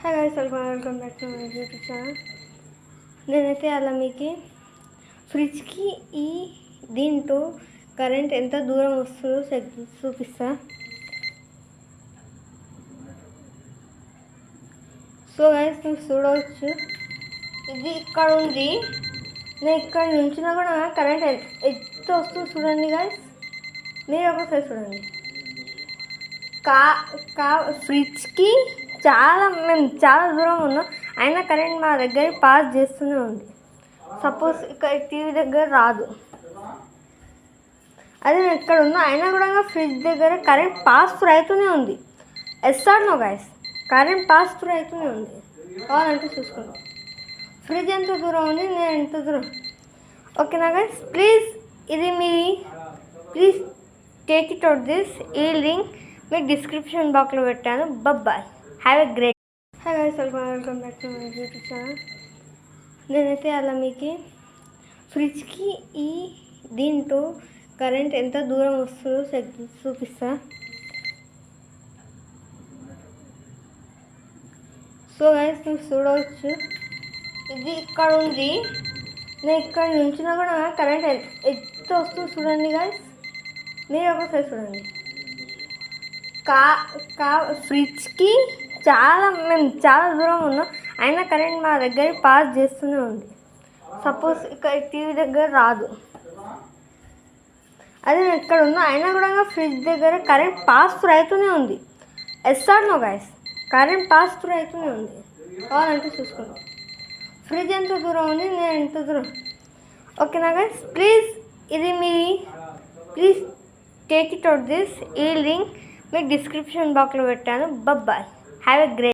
Hi guys, welcome back to my YouTube channel. నేనైతే అలా మీకు ఫ్రిడ్జ్కి దీంట్లో కరెంట్ ఎంత దూరం వస్తుందో చూపిస్తా. సో గైస్, మీరు చూడవచ్చు, ఇది ఇక్కడ ఉంది. నేను ఇక్కడ నుంచినా కూడా కరెంట్ ఎంత వస్తుందో చూడండి గైస్. మీరు ఒకసారి చూడండి. ఫ్రిడ్జ్కి మేము చాలా దూరం ఉన్నాం, అయినా కరెంట్ మా దగ్గర పాస్ చేస్తూనే ఉంది. సపోజ్ ఇక్కడ టీవీ దగ్గర రాదు, అదే నేను ఎక్కడ ఉన్నా అయినా కూడా ఫ్రిడ్జ్ దగ్గర కరెంట్ పాస్ త్రూ అవుతూనే ఉంది. ఎస్ఆర్ no guys, current pass through అవుతూనే ఉంది. కావాలంటే చూసుకోండి ఫ్రిడ్జ్ ఎంత దూరం ఉంది, నేను ఎంత దూరం. ఓకేనా guys, please take it out this. ఈ లింక్ మీకు డిస్క్రిప్షన్ బాక్స్లో పెట్టాను. Bye, have a great. Hi guys, welcome back to my YouTube channel. నేనైతే అలా మీకు ఫ్రిడ్జ్కి దీంట్లో కరెంట్ ఎంత దూరం వస్తుందో చూపిస్తా. సో గైస్, మీరు చూడవచ్చు, ఇది ఇక్కడ ఉంది. నేను ఇక్కడ నుంచినా కూడా కరెంట్ ఎంత వస్తుందో చూడండి గైస్. మీరు ఒకసారి చూడండి. ఫ్రిడ్జ్కి మేము చాలా దూరం ఉన్నాం, అయినా కరెంట్ మా దగ్గర పాస్ చేస్తూనే ఉంది. సపోజ్ ఇక్కడ టీవీ దగ్గర రాదు, అదే నేను ఎక్కడ ఉన్నా అయినా కూడా ఫ్రిడ్జ్ దగ్గర కరెంట్ పాస్ త్రూ అవుతూనే ఉంది. ఎస్ఆర్ no guys, current pass through అవుతూనే ఉంది. కావాలంటే చూసుకోండి ఫ్రిడ్జ్ ఎంత దూరం ఉంది, నేను ఎంత దూరం. ఓకేనా guys, please take it out this. ఈ లింక్ మీకు డిస్క్రిప్షన్ బాక్స్లో పెట్టాను. Bye, have a great.